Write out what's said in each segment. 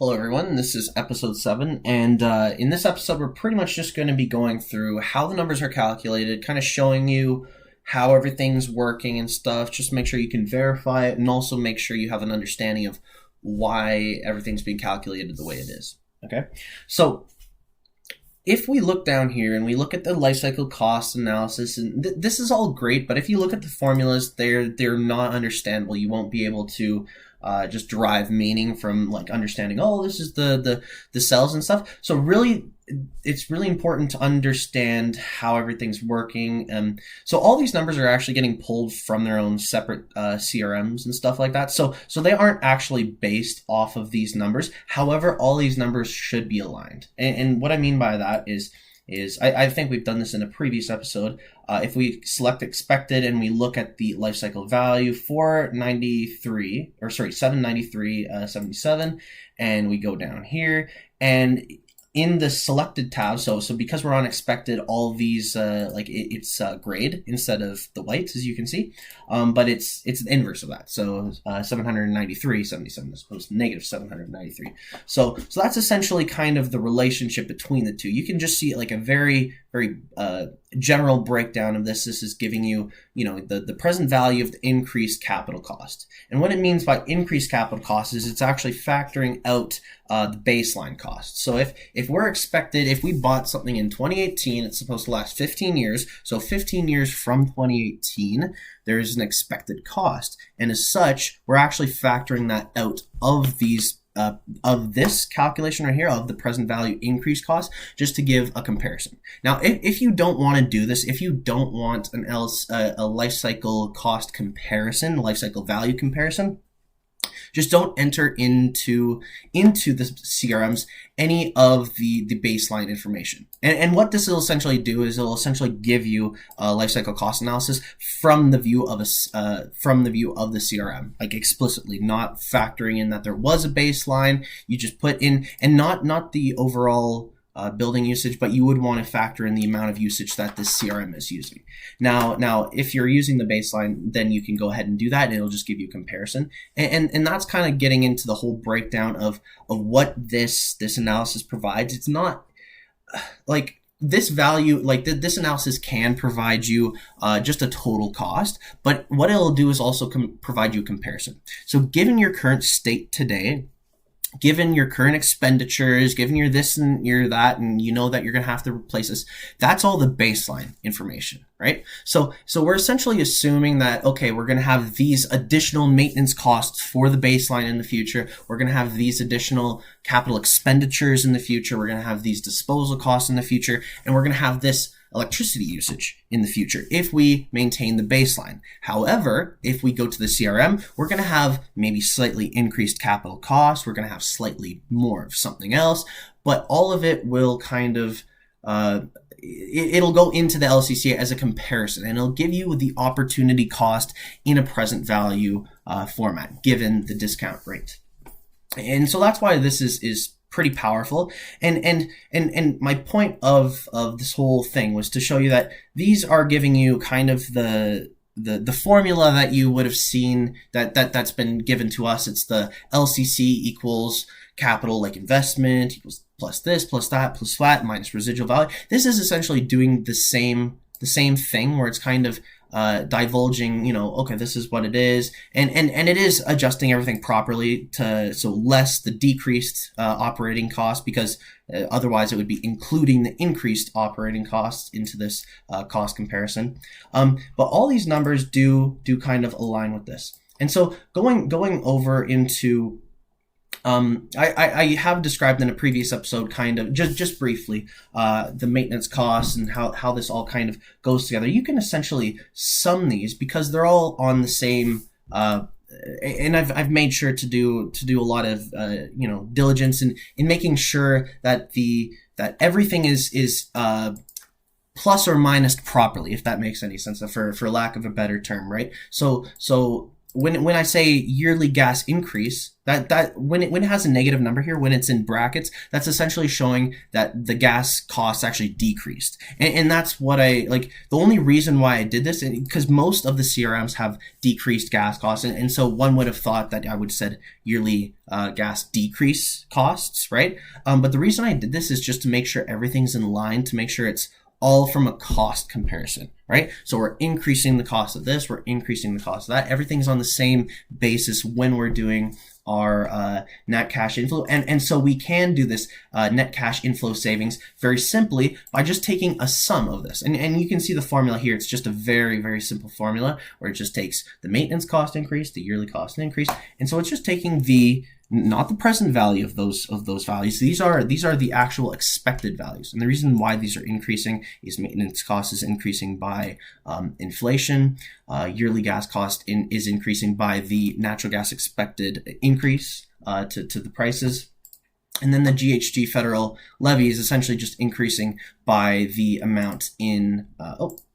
Hello, everyone. This is episode 7, and in this episode, we're pretty much just going to be going through how the numbers are calculated, kind of showing you how everything's working and stuff. Just make sure you can verify it, and also make sure you have an understanding of why everything's being calculated the way it is. Okay, so if we look down here and we look at the life cycle cost analysis, and this is all great, but if you look at the formulas, they're not understandable. You won't be able to just derive meaning from like understanding, oh, this is the cells and stuff. So really, it's really important to understand how everything's working. So all these numbers are actually getting pulled from their own separate CRMs and stuff like that. So they aren't actually based off of these numbers. However, all these numbers should be aligned. And what I mean by that is I think we've done this in a previous episode. If we select expected and we look at the life cycle value 793.77, and we go down here, and in the selected tab, so because we're on expected, all these it's grayed instead of the white, as you can see, but it's the inverse of that. So 793.77 as opposed to negative 793. So that's essentially kind of the relationship between the two. You can just see like a very general breakdown of this. This is giving you, the present value of the increased capital cost. And what it means by increased capital cost is it's actually factoring out the baseline cost. So if we bought something in 2018, it's supposed to last 15 years. So 15 years from 2018, there's an expected cost. And as such, we're actually factoring that out of these of this calculation right here of the present value increased cost, just to give a comparison. Now, if you don't want to do this, if you don't want a life cycle cost comparison, life cycle value comparison, just don't enter into the CRMs any of the baseline information. And what this will essentially do is it'll essentially give you a life cycle cost analysis from the view of the CRM, like explicitly, not factoring in that there was a baseline. You just put in, and not the overall building usage, but you would want to factor in the amount of usage that this CRM is using. Now, if you're using the baseline, then you can go ahead and do that, and it'll just give you a comparison. And that's kind of getting into the whole breakdown of what this analysis provides. It's not like this value, like this analysis can provide you just a total cost, but what it'll do is also provide you a comparison. So given your current state today, given your current expenditures, given your this and your that, and you know that you're going to have to replace this, that's all the baseline information, right? So we're essentially assuming that, okay, we're going to have these additional maintenance costs for the baseline in the future. We're going to have these additional capital expenditures in the future. We're going to have these disposal costs in the future, and we're going to have this electricity usage in the future if we maintain the baseline. However, if we go to the CRM, we're going to have maybe slightly increased capital costs. We're going to have slightly more of something else, but all of it will kind of it'll go into the LCCA as a comparison, and it'll give you the opportunity cost in a present value format given the discount rate. And so that's why this is pretty powerful. And my point of this whole thing was to show you that these are giving you kind of the formula that you would have seen that's been given to us. It's the LCC equals capital like investment equals plus this plus that plus flat minus residual value. This is essentially doing the same thing, where it's kind of divulging, okay, this is what it is, and it is adjusting everything properly so less the decreased operating cost, because otherwise it would be including the increased operating costs into this cost comparison. But all these numbers do kind of align with this. And so going over into I have described in a previous episode, kind of just briefly, the maintenance costs and how this all kind of goes together. You can essentially sum these because they're all on the same. And I've made sure to do a lot of diligence in making sure that everything is plus or minus properly, if that makes any sense, for lack of a better term, right? So when I say yearly gas increase, that when it has a negative number here, when it's in brackets, that's essentially showing that the gas costs actually decreased. And that's what I like. The only reason why I did this, because most of the CRMs have decreased gas costs, and so one would have thought that I would have said yearly gas decrease costs, right? But the reason I did this is just to make sure everything's in line, to make sure it's all from a cost comparison, right? So we're increasing the cost of this, we're increasing the cost of that. Everything's on the same basis when we're doing our net cash inflow. And so we can do this net cash inflow savings very simply by just taking a sum of this. And you can see the formula here. It's just a very, very simple formula where it just takes the maintenance cost increase, the yearly cost increase. And so it's just taking not the present value of those values. These are the actual expected values. And the reason why these are increasing is maintenance cost is increasing by inflation. Yearly gas cost is increasing by the natural gas expected increase to the prices. And then the GHG federal levy is essentially just increasing by the amount in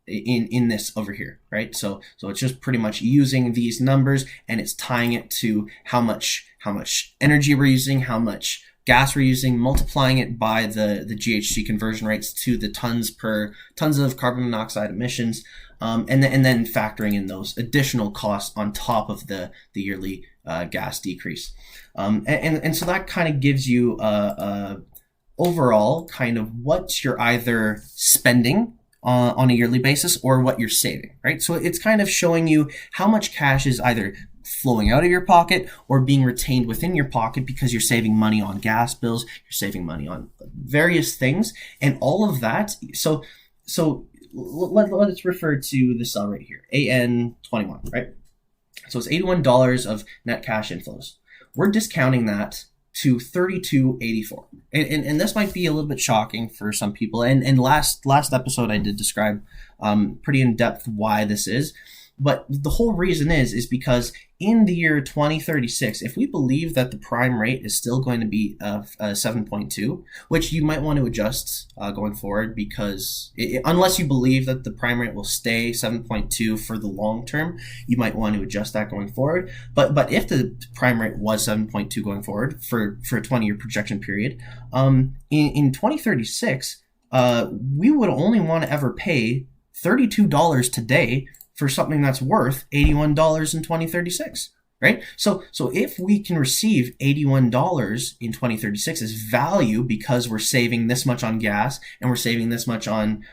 this over here, right? So it's just pretty much using these numbers and it's tying it to how much energy we're using, how much gas we're using, multiplying it by the GHG conversion rates to the tons of carbon monoxide emissions, and then factoring in those additional costs on top of the yearly gas decrease. And so that kind of gives you a overall kind of what you're either spending on a yearly basis or what you're saving, right? So it's kind of showing you how much cash is either flowing out of your pocket or being retained within your pocket because you're saving money on gas bills, you're saving money on various things, and all of that. So let's refer to the cell right here, AN21, right? So it's $81 of net cash inflows. We're discounting that to $32.84, and this might be a little bit shocking for some people. And last episode I did describe pretty in depth why this is. But the whole reason is because in the year 2036, if we believe that the prime rate is still going to be 7.2, which you might want to adjust going forward, because unless you believe that the prime rate will stay 7.2 for the long term, you might want to adjust that going forward. But if the prime rate was 7.2 going forward for a 20-year projection period, in 2036, we would only want to ever pay $32 today for something that's worth $81 in 2036, right? So if we can receive $81 in 2036 as value because we're saving this much on gas and we're saving this much on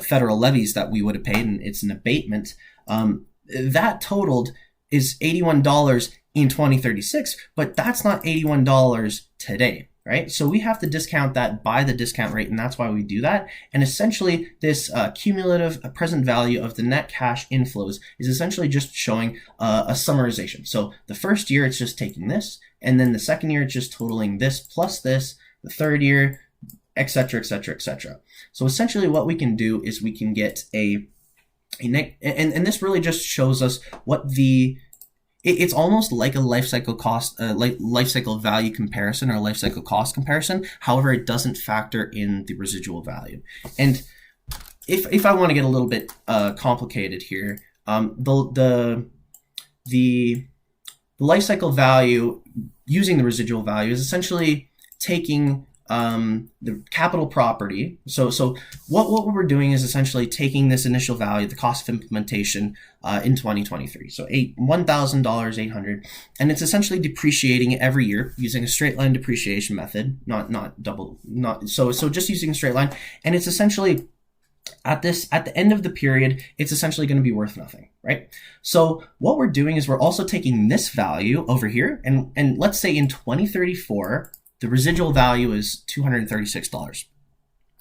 federal levies that we would have paid, and it's an abatement, that totaled is $81 in 2036, but that's not $81 today. Right? So we have to discount that by the discount rate, and that's why we do that. And essentially, this cumulative present value of the net cash inflows is essentially just showing a summarization. So the first year, it's just taking this, and then the second year, it's just totaling this plus this, the third year, et cetera, et cetera, et cetera. So essentially, what we can do is we can get and this really just shows us what it's almost like a life cycle cost, like life cycle value comparison or life cycle cost comparison. However, it doesn't factor in the residual value. And if I want to get a little bit complicated here, the life cycle value using the residual value is essentially taking the capital property. So what we're doing is essentially taking this initial value, the cost of implementation in 2023. So $1,800, and it's essentially depreciating it every year using a straight line depreciation method, so just using a straight line, and it's essentially at the end of the period, it's essentially going to be worth nothing, right? So what we're doing is we're also taking this value over here, and let's say in 2034. The residual value is $236.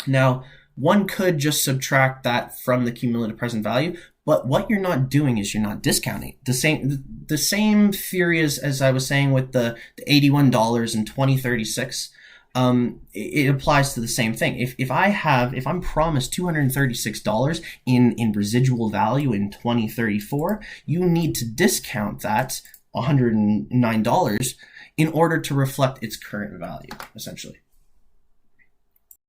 Now, one could just subtract that from the cumulative present value, but what you're not doing is you're not discounting. The same theory as I was saying with the $81 in 2036, it applies to the same thing. If I'm promised $236 in residual value in 2034, you need to discount that $109 in order to reflect its current value, essentially.